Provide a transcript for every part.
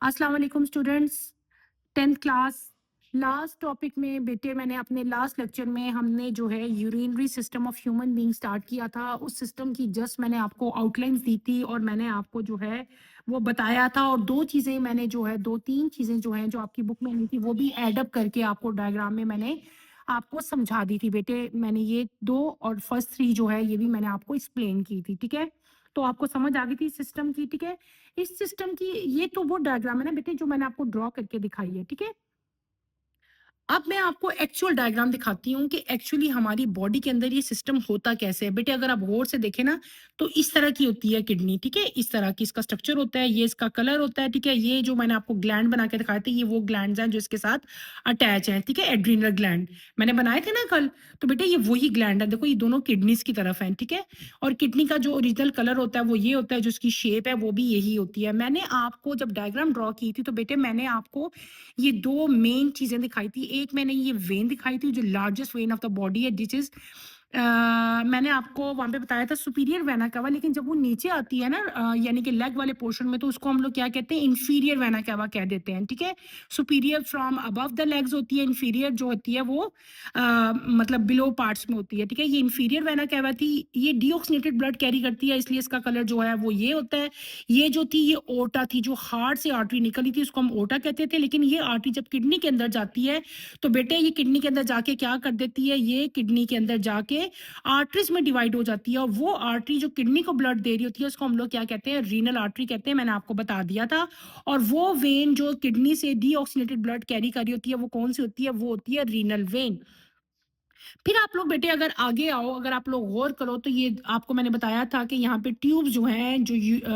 अस्सलाम वालेकुम students. 10th class last topic में बेटे मैंने अपने लास्ट लेक्चर में हमने जो है urinary system of human being start किया था। उस सिस्टम की जस्ट मैंने आपको आउटलाइंस दी थी और मैंने आपको जो है वो बताया था, और दो चीज़ें मैंने जो है 2-3 चीज़ें जो हैं जो आपकी बुक में नहीं थी वो भी ऐड अप करके आपको डायग्राम में मैंने आपको समझा दी थी बेटे। मैंने ये 2 और फर्स्ट 3 जो है ये भी मैंने आपको एक्सप्लेन की थी, ठीक है? तो आपको समझ आ गई थी सिस्टम की, ठीक है? इस सिस्टम की ये तो वो डायग्राम है ना बेटे जो मैंने आपको ड्रॉ करके दिखाई है, ठीक है? अब मैं आपको एक्चुअल डायग्राम दिखाती हूँ कि एक्चुअली हमारी बॉडी के अंदर ये सिस्टम होता कैसे है। बेटे अगर आप गौर से देखें ना तो इस तरह की होती है किडनी, ठीक है? इस तरह की इसका स्ट्रक्चर होता है, ये इसका कलर होता है, ठीक है? ये जो मैंने आपको ग्लैंड बना के दिखाए थे ये वो ग्लैंड्स हैं जो इसके साथ अटैच हैं, ठीक है? एड्रीनल ग्लैंड मैंने बनाए थे ना कल, तो बेटे ये वही ग्लैंड है। देखो ये दोनों किडनीज की तरफ हैं, ठीक है? और किडनी का जो ओरिजिनल कलर होता है वो ये होता है, जो इसकी शेप है वो भी यही होती है। मैंने आपको जब डायग्राम ड्रॉ की थी तो बेटे मैंने आपको ये 2 मेन चीज़ें दिखाई थी। एक मैंने ये वेन दिखाई थी जो largest when of the body है, दिस इज़ मैंने आपको वहाँ पे बताया था सुपीरियर वेना कावा, लेकिन जब वो नीचे आती है ना यानी कि लेग वाले पोर्शन में, तो उसको हम लोग क्या कहते हैं, इंफीरियर वेना कावा कह देते हैं, ठीक है? Superior from above the legs होती है, इंफीरियर जो होती है वो मतलब बिलो पार्ट्स में होती है, ठीक है? ये इंफीरियर वेना कावा थी, ये डीऑक्सिनेटेड ब्लड कैरी करती है, इसलिए इसका कलर जो है वो ये होता है। ये जो थी ये ओटा थी, जो हार्ट से आर्टरी निकली थी उसको हम ओटा कहते थे, लेकिन ये आर्टरी जब किडनी के अंदर जाती है तो बेटे ये किडनी के अंदर जाके क्या कर देती है, ये किडनी के अंदर जाके आर्टरीज में डिवाइड हो जाती है, और वो आर्टरी जो किडनी को ब्लड दे रही होती है उसको हम लोग क्या कहते हैं, रीनल आर्टरी कहते हैं, मैंने आपको बता दिया था। और वो वेन जो किडनी से डीऑक्सीनेटेड ब्लड कैरी कर रही होती है वो कौन सी होती है, वो होती है रीनल वेन। फिर आप लोग बेटे अगर आगे आओ, अगर आप लोग गौर करो तो ये आपको मैंने बताया था कि यहाँ पे ट्यूब जो हैं जो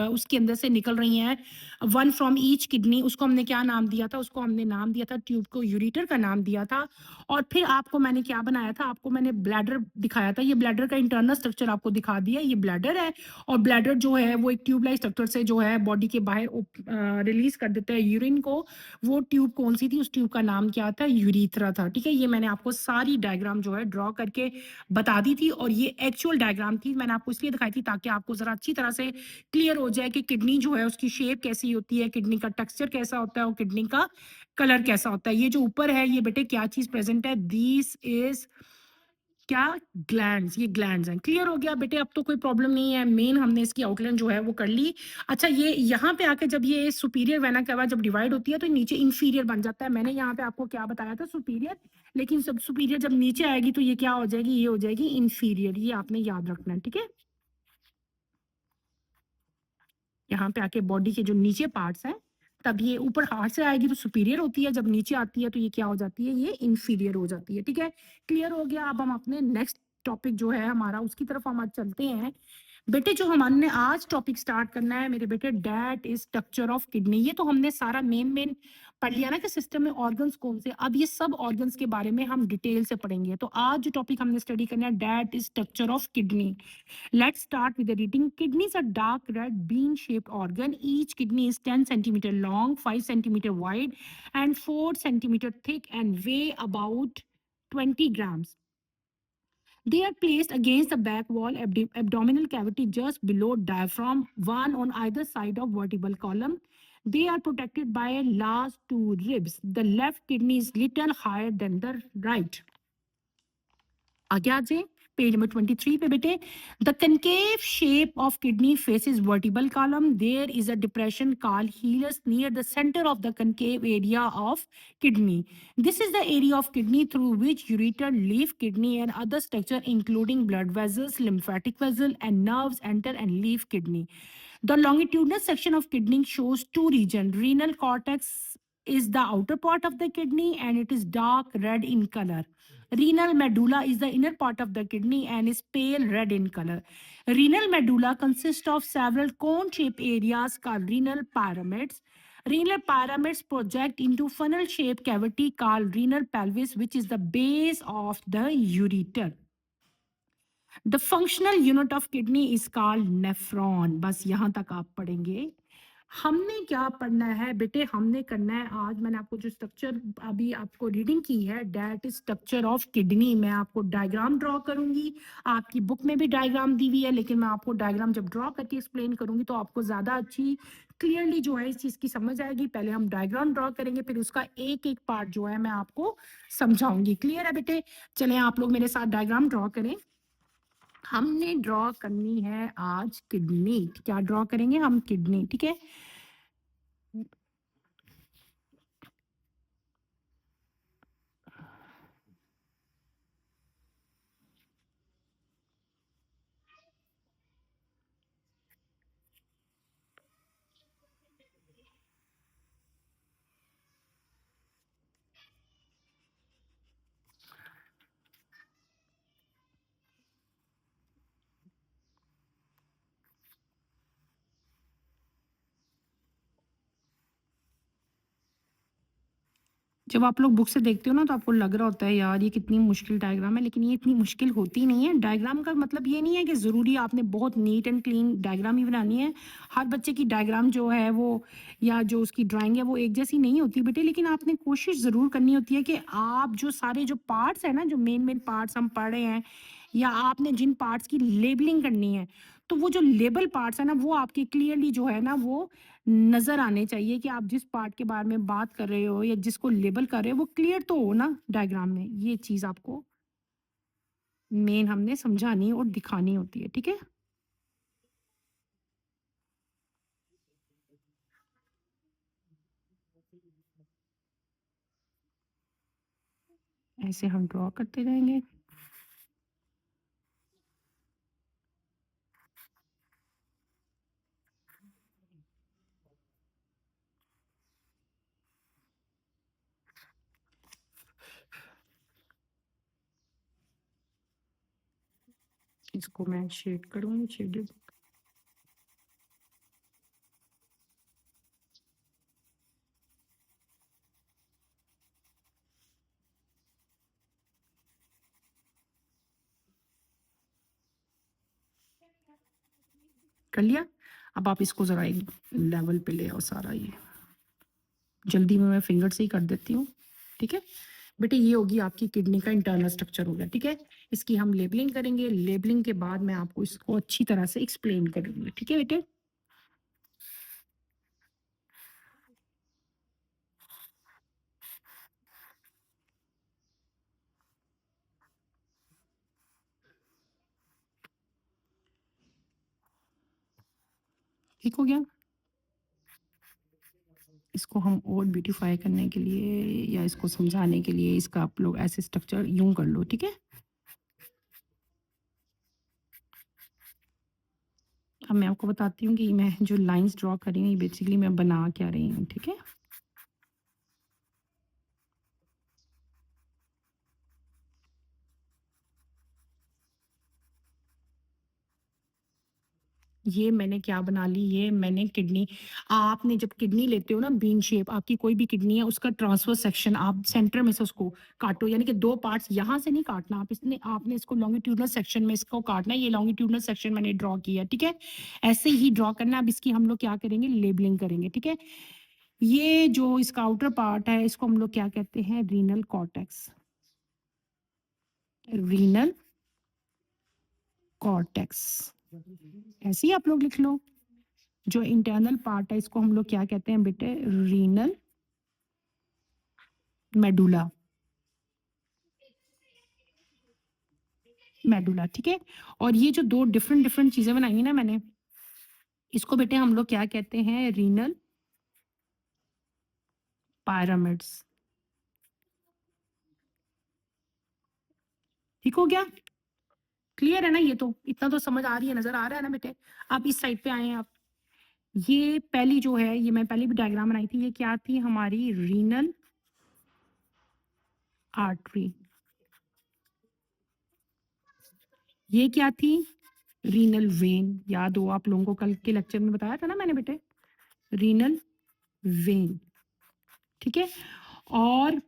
उसके अंदर से निकल रही हैं, वन फ्रॉम ईच किडनी, उसको हमने क्या नाम दिया था, उसको हमने नाम दिया था, ट्यूब को यूरेटर का नाम दिया था। और फिर आपको मैंने क्या बनाया था, आपको मैंने ब्लैडर दिखाया था, ये ब्लैडर का इंटरनल स्ट्रक्चर आपको दिखा दिया, ये ब्लैडर है। और ब्लैडर जो है वो एक ट्यूब लाइक स्ट्रक्चर से जो है बॉडी के बाहर रिलीज कर देता है यूरिन को। वो ट्यूब कौन सी थी, उस ट्यूब का नाम क्या था, यूरीथ्रा था, ठीक है? ये मैंने आपको सारी डायग्राम जो है ड्रॉ करके बता दी थी, और ये एक्चुअल डायग्राम थी, मैंने आपको इसलिए दिखाई थी ताकि आपको जरा अच्छी तरह से क्लियर हो जाए कि किडनी जो है उसकी शेप कैसी होती है, किडनी का टेक्सचर कैसा होता है और किडनी का कलर कैसा होता है। ये जो ऊपर है ये बेटे क्या चीज प्रेजेंट है, दिस इज क्या, ग्लैंड्स, ये ग्लैंड्स हैं। क्लियर हो गया बेटे? अब तो कोई प्रॉब्लम नहीं है, मेन हमने इसकी आउटलाइन जो है वो कर ली। अच्छा, ये यहाँ पे आके जब ये सुपीरियर वेना कैवा जब डिवाइड होती है तो नीचे इंफीरियर बन जाता है। मैंने यहाँ पे आपको क्या बताया था, सुपीरियर, लेकिन सब सुपीरियर जब नीचे आएगी तो ये क्या हो जाएगी, ये हो जाएगी इंफीरियर। ये आपने याद रखना है, ठीक है? यहाँ पे आके बॉडी के जो नीचे पार्ट्स हैं तब ये ऊपर हार्ट से आएगी तो सुपीरियर होती है, जब नीचे आती है तो ये क्या हो जाती है, ये इंफीरियर हो जाती है, ठीक है? क्लियर हो गया? अब हम अपने नेक्स्ट टॉपिक जो है हमारा उसकी तरफ हम आज चलते हैं। बेटे जो हमने आज टॉपिक स्टार्ट करना है मेरे बेटे, that is structure of kidney. ये तो हमने सारा मेन मेन पढ़ लिया ना कि सिस्टम में ऑर्गन्स कौन से। अब ये सब ऑर्गन्स के बारे में हम डिटेल से पढ़ेंगे। तो आज जो टॉपिक हमने स्टडी करना है, that is structure of kidney. Let's start with the reading. Kidney is a dark red bean-shaped organ. Each kidney is 10 centimeter long, 5 centimeter wide, and 4 centimeter thick, and weigh about 20 grams. They are placed against the back wall abdominal cavity just below diaphragm, one on either side of vertebral column. They are protected by last two ribs. The left kidney is little higher than the right. आगे आ जाए page number 23 पे बेटे, the concave shape of kidney faces vertebral column, there is a depression called hilus near the centre of the concave area of kidney. This is the area of kidney through which ureter, leave kidney and other structure including blood vessels, lymphatic vessel and nerves enter and leave kidney. The longitudinal section of kidney shows two regions. Renal cortex is the outer part of the kidney and it is dark red in color. Renal medulla is the inner part of the kidney and is pale red in color. Renal medulla consists of several cone-shaped areas called renal pyramids. Renal pyramids project into funnel-shaped cavity called renal pelvis, which is the base of the ureter. The functional unit of kidney is called nephron. बस यहाँ तक आप पढ़ेंगे। हमने क्या पढ़ना है बेटे, हमने करना है आज, मैंने आपको जो स्ट्रक्चर अभी आपको रीडिंग की है, that is structure of kidney. मैं आपको डायग्राम ड्रॉ करूंगी, आपकी बुक में भी डायग्राम दी हुई है, लेकिन मैं आपको डायग्राम जब ड्रॉ करके एक्सप्लेन करूंगी तो आपको ज्यादा अच्छी क्लियरली जो है इस चीज़ की समझ आएगी। पहले हम डायग्राम ड्रॉ करेंगे, फिर उसका एक-एक पार्ट जो है मैं आपको समझाऊँगी। क्लियर है बेटे? चलें आप लोग मेरे साथ डायग्राम ड्रॉ करें। हमने ड्रॉ करनी है आज किडनी। क्या ड्रॉ करेंगे हम? किडनी, ठीक है? जब आप लोग बुक से देखते हो ना तो आपको लग रहा होता है यार ये कितनी मुश्किल डायग्राम है, लेकिन ये इतनी मुश्किल होती नहीं है। डायग्राम का मतलब ये नहीं है कि ज़रूरी आपने बहुत नीट एंड क्लीन डायग्राम ही बनानी है। हर बच्चे की डायग्राम जो है वो या जो उसकी ड्राइंग है वो एक जैसी नहीं होती बेटे, लेकिन आपने कोशिश ज़रूर करनी होती है कि आप जो सारे जो पार्ट्स हैं ना, जो मेन पार्ट्स हम पढ़ रहे हैं या आपने जिन पार्ट्स की लेबलिंग करनी है, तो वो जो लेबल पार्ट्स है ना वो आपके क्लियरली जो है ना वो नज़र आने चाहिए कि आप जिस पार्ट के बारे में बात कर रहे हो या जिसको लेबल कर रहे हो वो क्लियर तो हो ना डायग्राम में। ये चीज़ आपको मेन हमने समझानी और दिखानी होती है, ठीक है? ऐसे हम ड्रॉ करते जाएँगे। इसको मैं शेड करूँगी, शेडेड कर लिया। अब आप इसको ज़रा एक लेवल पे ले आओ सारा ये। जल्दी में मैं फिंगर से ही कर देती हूँ, ठीक है? बेटे ये होगी आपकी किडनी का इंटरनल स्ट्रक्चर हो गया, ठीक है? इसकी हम लेबलिंग करेंगे, लेबलिंग के बाद मैं आपको इसको अच्छी तरह से एक्सप्लेन करूँगी, ठीक है बेटे? ठीक हो गया? इसको हम और ब्यूटीफाई करने के लिए या इसको समझाने के लिए इसका आप लोग ऐसे स्ट्रक्चर यूं कर लो, ठीक है? अब मैं आपको बताती हूँ कि मैं जो लाइंस ड्रॉ कर रही हूँ ये बेसिकली मैं बना क्या रही हूँ, ठीक है? ये मैंने क्या बना ली, ये मैंने किडनी आपने जब किडनी लेते हो ना बीन शेप आपकी कोई भी किडनी है उसका ट्रांसफर सेक्शन आप सेंटर में से उसको काटो, यानी कि 2 पार्ट्स यहाँ से नहीं काटना, आप इसने आपने इसको लॉन्गिट्यूडनल सेक्शन में इसको काटना है। ये लॉन्गिट्यूडनल सेक्शन मैंने ड्रॉ किया, ठीक है? ऐसे ही ड्रॉ करना है। अब इसकी हम लोग क्या करेंगे? लेबलिंग करेंगे, ठीक है? ये जो इसका आउटर पार्ट है इसको हम लोग क्या कहते हैं? Renal cortex. रीनल कॉर्टेक्स ऐसे ही आप लोग लिख लो। जो इंटरनल पार्ट है इसको हम लोग क्या कहते हैं बेटे? Renal medulla. मेडुला, ठीक है? और ये जो 2 डिफरेंट डिफरेंट चीज़ें बनाई हैं ना मैंने, इसको बेटे हम लोग क्या कहते हैं? Renal pyramids. ठीक हो गया? क्लियर है ना ये तो? इतना तो समझ आ रही है, नज़र आ रहा है ना बेटे? अब इस साइड पे आएँ आप। ये पहली जो है ये मैं पहले भी डायग्राम बनाई थी, ये क्या थी? हमारी रीनल आर्टरी। ये क्या थी? Renal vein. याद हो आप लोगों को कल के लेक्चर में बताया था ना मैंने बेटे? रीनल वेन, ठीक है? और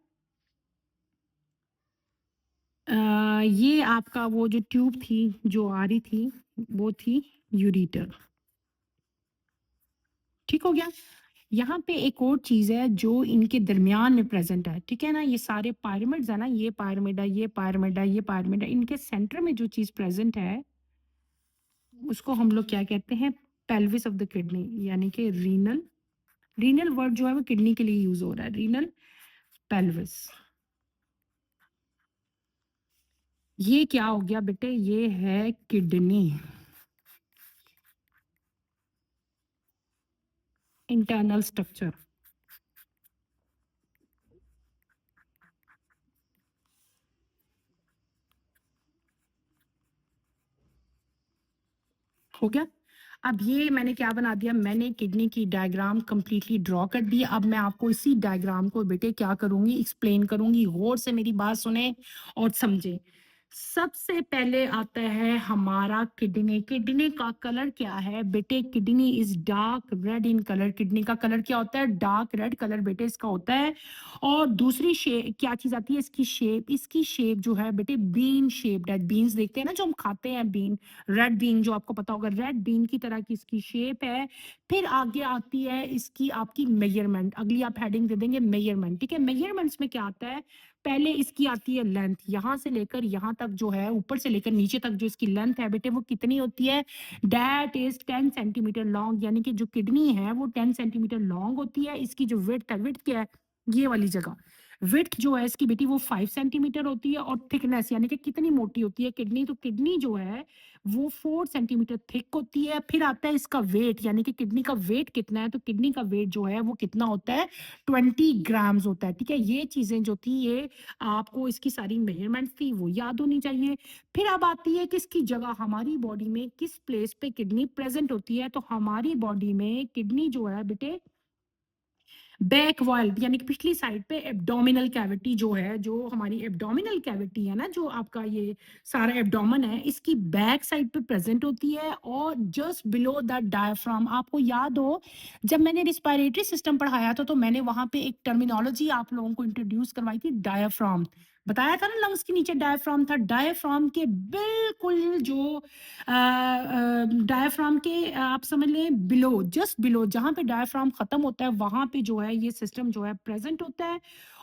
ये आपका वो जो ट्यूब थी जो आ रही थी वो थी यूरेटर। ठीक हो गया? यहाँ पे एक और चीज़ है जो इनके दरमियान में प्रेजेंट है, ठीक है ना? ये सारे पिरामिड्स है ना, ये पिरामिड है, ये पिरामिड है, ये पिरामिड है, इनके सेंटर में जो चीज़ प्रेजेंट है उसको हम लोग क्या कहते हैं? पेल्विस ऑफ द किडनी, यानी कि रीनल रीनल वर्ड जो है वो किडनी के लिए यूज हो रहा है, रीनल पेल्विस। ये क्या हो गया बेटे, ये है किडनी, इंटरनल स्ट्रक्चर। हो गया। अब ये मैंने क्या बना दिया, मैंने किडनी की डायग्राम कंप्लीटली ड्रॉ कर दी। अब मैं आपको इसी डायग्राम को बेटे क्या करूंगी, एक्सप्लेन करूंगी। गौर से मेरी बात सुने और समझे। सबसे पहले आता है हमारा किडनी। किडनी का कलर क्या है बेटे, kidney is dark red in colour. Kidney का कलर क्या होता है, डार्क रेड कलर बेटे इसका होता है। और दूसरी शेप क्या चीज आती है, इसकी शेप। इसकी शेप जो है बेटे बीन शेप्ड है। बीन्स देखते हैं ना जो हम खाते हैं, बीन, रेड बीन जो आपको पता होगा, रेड बीन की तरह की इसकी शेप है। फिर आगे आती है इसकी आपकी मेजरमेंट। अगली आप हेडिंग दे देंगे मेजरमेंट, ठीक है। मेजरमेंट्स में क्या आता है, पहले इसकी आती है लेंथ, यहां से लेकर यहां तक जो है, ऊपर से लेकर नीचे तक जो इसकी लेंथ है बेटे वो कितनी होती है, दैट इज 10 सेंटीमीटर लॉन्ग। यानी कि जो किडनी है वो 10 सेंटीमीटर लॉन्ग होती है। इसकी जो विड्थ है, विड्थ क्या है, ये वाली जगह, विड्थ जो है इसकी बेटी वो 5 सेंटीमीटर होती है। और थिकनेस यानी कि कितनी मोटी होती है किडनी, तो किडनी जो है वो 4 सेंटीमीटर थिक होती है। फिर आता है इसका वेट, यानी कि किडनी का वेट कितना है, तो किडनी का वेट जो है वो कितना होता है, 20 ग्राम्स होता है, ठीक है। ये चीजें जो थी, ये आपको इसकी सारी मेजरमेंट्स थी वो याद होनी चाहिए। फिर अब आती है किसकी जगह, हमारी बॉडी में किस प्लेस पे किडनी प्रेजेंट होती है। तो हमारी बॉडी में किडनी जो है बेटे बैक वॉल यानी कि पिछली साइड पे एब्डोमिनल कैविटी जो है, जो हमारी एब्डोमिनल कैविटी है ना, जो आपका ये सारा एब्डोमेन है, इसकी बैक साइड पे प्रेजेंट होती है। और जस्ट बिलो द डायफ्राम। आपको याद हो जब मैंने रिस्पायरेटरी सिस्टम पढ़ाया था, तो मैंने वहां पे एक टर्मिनोलॉजी आप लोगों को इंट्रोड्यूस करवाई थी, डायफ्राम। बताया था ना, लंग्स के नीचे डायफ्राम था। डायफ्राम के बिल्कुल जो डायफ्राम के आप समझ लें बिलो, जस्ट बिलो, जहाँ पे डायफ्राम खत्म होता है वहां पे जो है ये सिस्टम जो है प्रेजेंट होता है।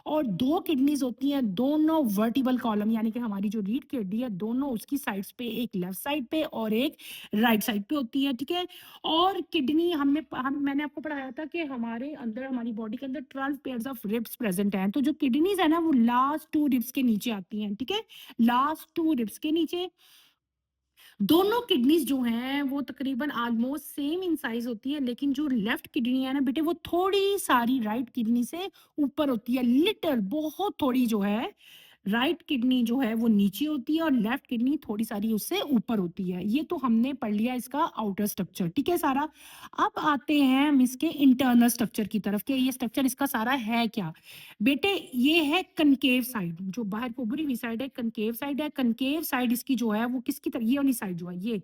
और दो किडनीज होती हैं, दोनों वर्टिबल कॉलम, यानी कि हमारी जो रीढ़ की हड्डी है दोनों उसकी साइड्स पे, एक लेफ्ट साइड पे और एक राइट साइड पे होती है, ठीक है। और किडनी मैंने आपको पढ़ाया था कि हमारे अंदर, हमारी बॉडी के अंदर 12 पेयर्स ऑफ रिब्स प्रेजेंट हैं। तो जो किडनीज है ना वो लास्ट 2 रिब्स के नीचे आती हैं, ठीक है, लास्ट 2 रिब्स के नीचे। दोनों किडनीज जो हैं वो तकरीबन ऑलमोस्ट सेम इन साइज होती है, लेकिन जो लेफ्ट किडनी है ना बेटे वो थोड़ी सारी राइट किडनी से ऊपर होती है, लिटिल, बहुत थोड़ी जो है। राइट किडनी जो है वो नीचे होती है और लेफ्ट किडनी थोड़ी सारी उससे ऊपर होती है। ये तो हमने पढ़ लिया इसका आउटर स्ट्रक्चर, ठीक है सारा। अब आते हैं हम इसके इंटरनल स्ट्रक्चर की तरफ कि ये स्ट्रक्चर इसका सारा है क्या। बेटे ये है कनकेव साइड, जो बाहर को बुरी हुई साइड है, कनकेव साइड है। कनकेव साइड इसकी जो है वो किसकी तरफ, ये वाली साइड जो है, ये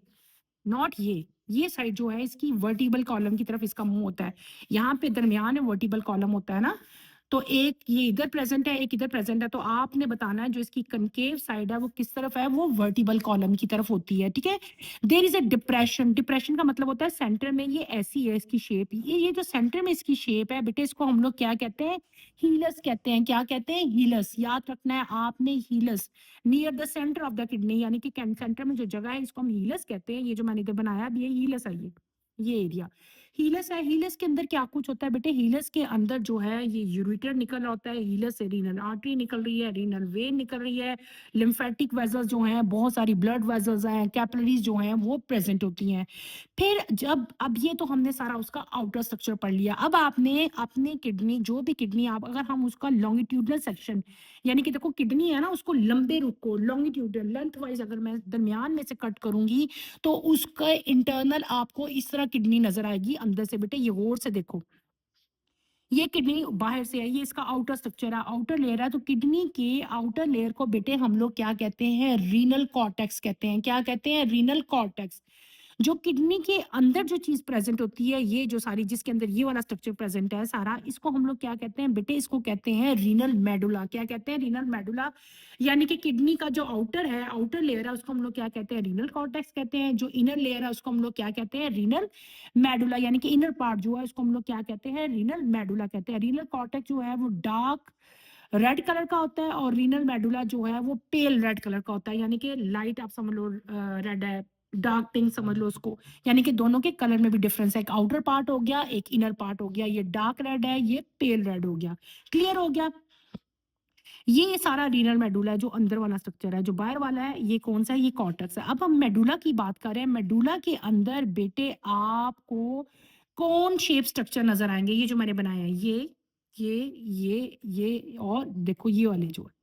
नॉट ये साइड जो है इसकी वर्टिबल कॉलम की तरफ इसका मुंह होता है। यहाँ पे दरमियान में वर्टिबल कॉलम होता है ना, तो एक ये इधर प्रेजेंट है, एक इधर प्रेजेंट है। तो आपने बताना है जो इसकी कनकेव साइड है वो किस तरफ है, वो वर्टिबल कॉलम की तरफ होती है, ठीक है। There is a depression. Depression का मतलब होता है सेंटर में ये ऐसी है इसकी शेप, ये जो सेंटर में इसकी शेप है बेटे, इसको हम लोग क्या कहते हैं, हीलस कहते हैं। क्या कहते हैं, हीलस। याद रखना है आपने, hilus, near the centre of the kidney, यानी कि सेंटर में जो जगह है इसको हम हीलस कहते हैं। ये जो मैंने इधर बनाया अब ये हीलस है, ये एरिया हीलस है। हीलस के अंदर क्या कुछ होता है बेटे, हीलस के अंदर जो है ये यूरेटर निकल रहा होता है, हीलस से रीनल आर्टरी निकल रही है, रीनल वेन निकल रही है, लिम्फेटिक वेजल्स जो हैं, बहुत सारी ब्लड वेजल्स हैं, कैपिलरीज जो हैं वो प्रेजेंट होती हैं। फिर जब, अब ये तो हमने सारा उसका आउटर स्ट्रक्चर पढ़ लिया। अब आपने अपनी किडनी, जो भी किडनी आप, अगर हम उसका लॉन्गिट्यूडनल सेक्शन, यानी कि देखो किडनी है ना, उसको लंबे रुख को लॉन्गिट्यूडनल लेंथ वाइज अगर मैं दरमियान में से कट करूंगी, तो उसका इंटरनल आपको इस तरह किडनी नजर आएगी अंदर से बेटे। ये गौर से देखो, ये किडनी बाहर से है, ये इसका आउटर स्ट्रक्चर है, आउटर लेयर है। तो किडनी के आउटर लेयर को बेटे हम लोग क्या कहते हैं, रीनल कॉर्टेक्स कहते हैं। क्या कहते हैं, रीनल कॉर्टेक्स। जो किडनी के अंदर जो चीज प्रेजेंट होती है, ये जो सारी जिसके अंदर ये वाला स्ट्रक्चर प्रेजेंट है सारा, इसको हम लोग क्या कहते हैं बेटे, इसको कहते हैं रीनल मेडुला। क्या कहते हैं, रीनल मेडुला। यानी कि किडनी का जो आउटर है, आउटर लेयर है, उसको हम लोग क्या कहते हैं, रीनल कॉर्टेक्स कहते हैं। जो इनर लेयर है उसको हम लोग क्या कहते हैं, रीनल मेडुला। यानी कि इनर पार्ट जो है उसको हम लोग क्या कहते हैं, रीनल मेडुला कहते हैं। रीनल कॉर्टेक्स जो है वो डार्क रेड कलर का होता है और रीनल मेडुला जो है वो पेल रेड कलर का होता है, यानी कि लाइट आप समझ लो रेड है, डार्क पिंक समझ लो उसको, यानी कि दोनों के कलर में भी डिफरेंस है। एक आउटर पार्ट हो गया, एक इनर पार्ट हो गया। ये डार्क रेड है, ये पेल रेड हो गया। क्लियर हो गया? ये सारा रीनल मेडुला है, जो अंदर वाला स्ट्रक्चर है। जो बाहर वाला है ये कौन-सा है? ये कॉर्टेक्स है। अब हम मेडुला की बात कर रहे हैं। मेडुला के अंदर बेटे आपको कौन शेप स्ट्रक्चर नज़र आएँगे? ये जो मैंने बनाया है, ये, ये और देखो ये वाले जो है।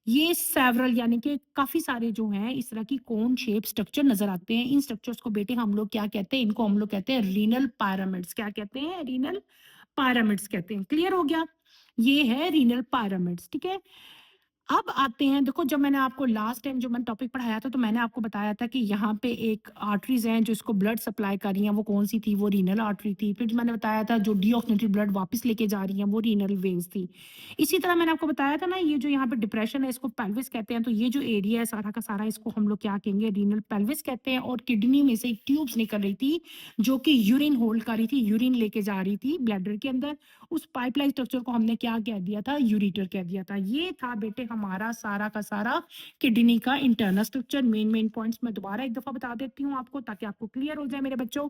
ये सेवरल यानी कि काफ़ी सारे जो हैं इस तरह की कोन शेप स्ट्रक्चर नज़र आते हैं। इन स्ट्रक्चर्स को बेटे हम लोग क्या कहते हैं? इनको हम लोग कहते हैं रीनल पिरामिड्स। क्या कहते हैं? रीनल पिरामिड्स कहते हैं। क्लियर हो गया? ये है रीनल पिरामिड्स, ठीक है? अब आते हैं, देखो जब मैंने आपको लास्ट टाइम जो मैंने टॉपिक पढ़ाया था, तो मैंने आपको बताया था कि यहाँ पे एक आर्टरीज़ हैं जो इसको ब्लड सप्लाई कर रही हैं, वो कौन-सी थी? वो रीनल आर्टरी थी। फिर मैंने बताया था जो डीऑक्सिनेटेड ब्लड वापस लेके जा रही हैं, वो रीनल वेन्स थी। इसी तरह मैंने आपको बताया था ना, ये जो यहाँ पे डिप्रेशन है इसको पेल्विस कहते हैं। तो ये जो एरिया है सारा का सारा, इसको हम लोग क्या कहेंगे? रीनल पेल्विस कहते हैं। और किडनी में से एक ट्यूब्स निकल रही थी, जो कि यूरिन होल्ड कर रही थी, यूरिन लेके जा रही थी ब्लैडर के अंदर। उस पाइपलाइन स्ट्रक्चर को हमने क्या कह दिया था? यूरेटर कह दिया था। ये था बेटे हमारा सारा का सारा किडनी का इंटरनल स्ट्रक्चर। मेन पॉइंट्स मैं दोबारा एक दफा बता देती हूँ आपको, ताकि आपको क्लियर हो जाए मेरे बच्चों।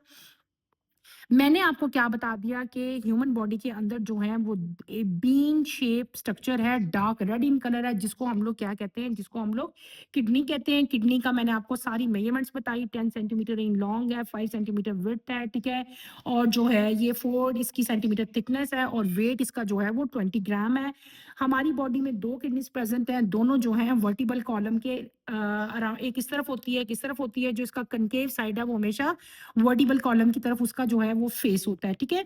मैंने आपको क्या बता दिया कि ह्यूमन बॉडी के अंदर जो है वो बीन शेप स्ट्रक्चर है, डार्क रेड इन कलर है, जिसको हम लोग क्या कहते हैं? जिसको हम लोग किडनी कहते हैं। किडनी का मैंने आपको सारी मेजरमेंट्स बताई। 10 सेंटीमीटर इन लॉन्ग है, 5 सेंटीमीटर विड्थ है, ठीक है? और जो है ये 4 इसकी सेंटीमीटर थिकनेस है, और वेट इसका जो है वो 20 ग्राम है। हमारी बॉडी में 2 किडनीज प्रेजेंट हैं, दोनों जो हैं वर्टिबल कॉलम के एक इस तरफ होती है, एक इस तरफ होती है। जो इसका कनकेव साइड है वो हमेशा वर्टिबल कॉलम की तरफ उसका जो है वो फेस होता है, ठीक है?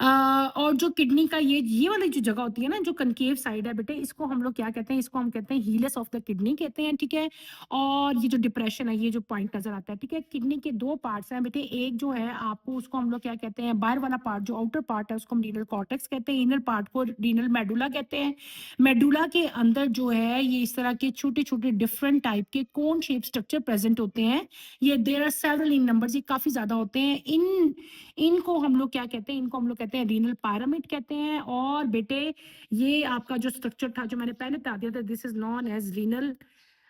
और जो किडनी का ये वाली जो जगह होती है ना, जो कनकेव साइड है बेटे, इसको हम लोग क्या कहते हैं? इसको हम कहते हैं हीलस ऑफ द किडनी कहते हैं, ठीक है? और ये जो डिप्रेशन है, ये जो पॉइंट नज़र आता है, ठीक है? किडनी के 2 पार्ट्स हैं बेटे। एक जो है आपको, उसको हम लोग क्या कहते हैं? बाहर वाला पार्ट जो आउटर पार्ट है उसको हम रीनल कॉर्टेक्स कहते हैं, इनर पार्ट को रीनल मेडुला कहते हैं। मेडुला के अंदर जो है ये इस तरह के छोटे-छोटे डिफरेंट टाइप के कोन शेप स्ट्रक्चर प्रेज़ेंट होते हैं। ये there are several in numbers, ये काफ़ी ज़्यादा होते हैं। इनको हम लोग क्या कहते हैं? इनको हम लोग कहते हैं रीनल पिरामिड कहते हैं। और बेटे ये आपका जो स्ट्रक्चर था, जो मैंने पहले बता दिया था, this is known as renal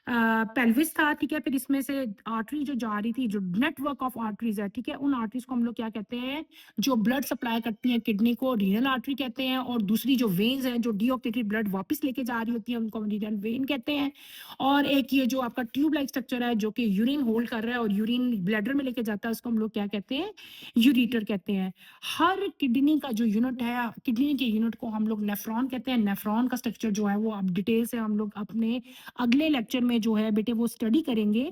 pelvis था, ठीक है? फिर इसमें से आर्टरी जो जा रही थी, जो नेटवर्क ऑफ आर्टरीज है, ठीक है? उन आर्टरीज को हम लोग क्या कहते हैं? जो ब्लड सप्लाई करती हैं किडनी को, रीनल आर्टरी कहते हैं। और दूसरी जो वेन्स हैं जो डीऑक्सिनेटेड ब्लड वापस लेके जा रही होती हैं, उनको हम रीनल वेन कहते हैं। और एक ये जो आपका ट्यूब लाइक स्ट्रक्चर है, जो कि यूरिन होल्ड कर रहा है और यूरिन ब्लैडर में लेके जाता है, उसको हम लोग क्या कहते हैं? यूरेटर कहते हैं। हर किडनी का जो यूनिट है, किडनी के यूनिट को हम लोग नेफ्रॉन कहते हैं। नेफ्रॉन का स्ट्रक्चर जो है वो अब डिटेल से हम लोग अपने अगले लेक्चर में जो है बेटे वो स्टडी करेंगे।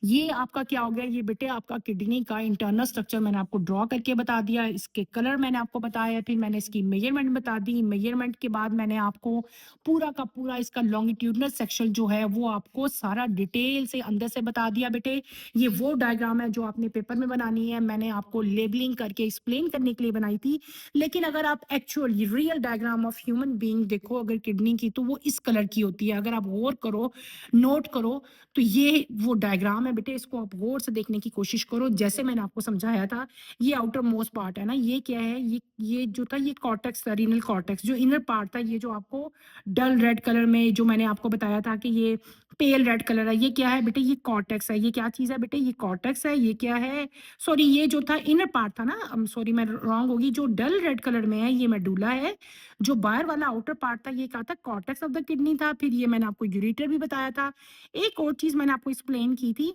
ये आपका क्या हो गया? ये बेटे आपका किडनी का इंटरनल स्ट्रक्चर मैंने आपको ड्रॉ करके बता दिया। इसके कलर मैंने आपको बताया, फिर मैंने इसकी मेजरमेंट बता दी। मेजरमेंट के बाद मैंने आपको पूरा का पूरा इसका लॉन्गिट्यूडनल सेक्शन जो है वो आपको सारा डिटेल से अंदर से बता दिया बेटे। ये वो डायग्राम है जो आपने पेपर में बनानी है। मैंने आपको लेबलिंग करके एक्सप्लेन करने के लिए बनाई थी। लेकिन अगर आप actual real diagram of human being देखो अगर किडनी की, तो वो इस कलर की होती है। अगर आप गौर करो, नोट करो, तो ये वो डायग्राम है बेटे, इसको आप गौर से देखने की कोशिश करो। जैसे मैंने आपको समझाया था, ये आउटर मोस्ट पार्ट है ना, ये क्या है? ये जो था ये कॉर्टेक्स था, रीनल कॉर्टेक्स। जो इनर पार्ट था, ये जो आपको डल रेड कलर में जो मैंने आपको बताया था कि ये पेल रेड कलर है, ये क्या है बेटे? ये कॉर्टेक्स है। ये क्या चीज़ है बेटे? ये कॉर्टेक्स है। ये क्या है? सॉरी, ये जो था इनर पार्ट था ना, सॉरी मैं रॉन्ग होगी। जो डल रेड कलर में है ये मेडुला है। जो बाहर वाला आउटर पार्ट था ये क्या था? कॉर्टेक्स ऑफ द किडनी था। फिर ये मैंने आपको यूरेटर भी बताया था। एक और चीज़ मैंने आपको एक्सप्लेन की थी।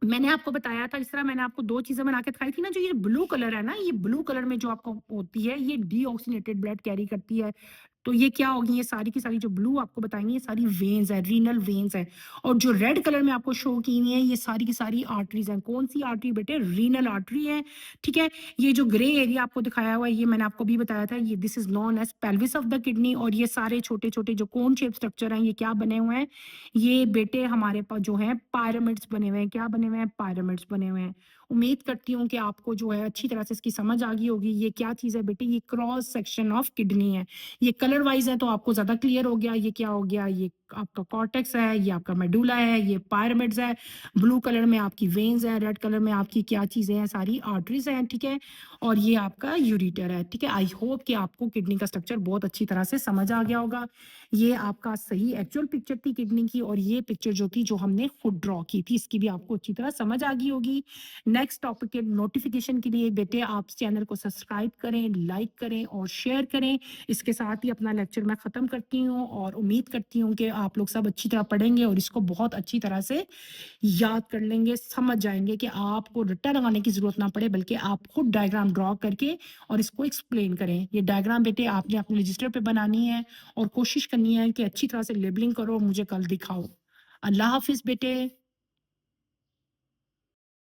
मैंने आपको बताया था, इस तरह मैंने आपको 2 चीज़ें बना के दिखाई थी ना, जो ये ब्लू कलर है ना, ये ब्लू कलर में जो आपको होती है, ये डीऑक्सिनेटेड ब्लड कैरी करती है। तो ये क्या होगी? ये सारी की सारी जो ब्लू आपको बताएँगी, ये सारी वेन्स है, रीनल वेन्स है। और जो रेड कलर में आपको शो की हुई है, ये सारी की सारी आर्टरीज़ हैं। कौन-सी आर्टरी बेटे? रीनल आर्टरी है, ठीक है? ये जो ग्रे एरिया आपको दिखाया हुआ है, ये मैंने आपको भी बताया था, ये this is known as pelvis of the kidney. और ये सारे छोटे-छोटे जो कोन शेप स्ट्रक्चर हैं, ये क्या बने हुए हैं? ये बेटे हमारे पास जो है पिरामिड्स बने हुए हैं। क्या बने हुए हैं? पिरामिड्स बने हुए हैं। उम्मीद करती हूँ कि आपको जो है अच्छी तरह से इसकी समझ आ गई होगी। ये क्या चीज़ है बेटे? ये क्रॉस सेक्शन ऑफ किडनी है। ये कलर वाइज़ है तो आपको ज़्यादा क्लियर हो गया। ये क्या हो गया? ये आपका कॉर्टेक्स है, ये आपका मेडुला है, ये पायरामिड्स है, ब्लू कलर में आपकी वेन्स है, रेड कलर में आपकी क्या चीज़ें हैं? सारी आर्टरीज़ हैं, ठीक है? और ये आपका यूरेटर है, ठीक है? आई होप कि आपको किडनी का स्ट्रक्चर बहुत अच्छी तरह से समझ आ गया होगा। ये आपका सही एक्चुअल पिक्चर थी किडनी की, और ये पिक्चर जो थी जो हमने खुद ड्रॉ की थी, इसकी भी आपको अच्छी तरह समझ आ गई होगी। नेक्स्ट टॉपिक के नोटिफिकेशन के लिए बेटे आप चैनल को सब्सक्राइब करें, लाइक करें और शेयर करें। इसके साथ ही अपना लेक्चर मैं ख़त्म करती हूँ और उम्मीद करती हूँ कि आप लोग सब अच्छी तरह पढ़ेंगे और इसको बहुत अच्छी तरह से याद कर लेंगे, समझ जाएँगे कि आपको रट्टा लगाने की ज़रूरत ना पड़े, बल्कि आप खुद डायग्राम ड्रॉ करके और इसको एक्सप्लेन करें। ये डायग्राम बेटे आपने अपने रजिस्टर पे बनानी है और कोशिश करनी है कि अच्छी तरह से लेबलिंग करो और मुझे कल दिखाओ। अल्लाह हाफ़िज़ बेटे।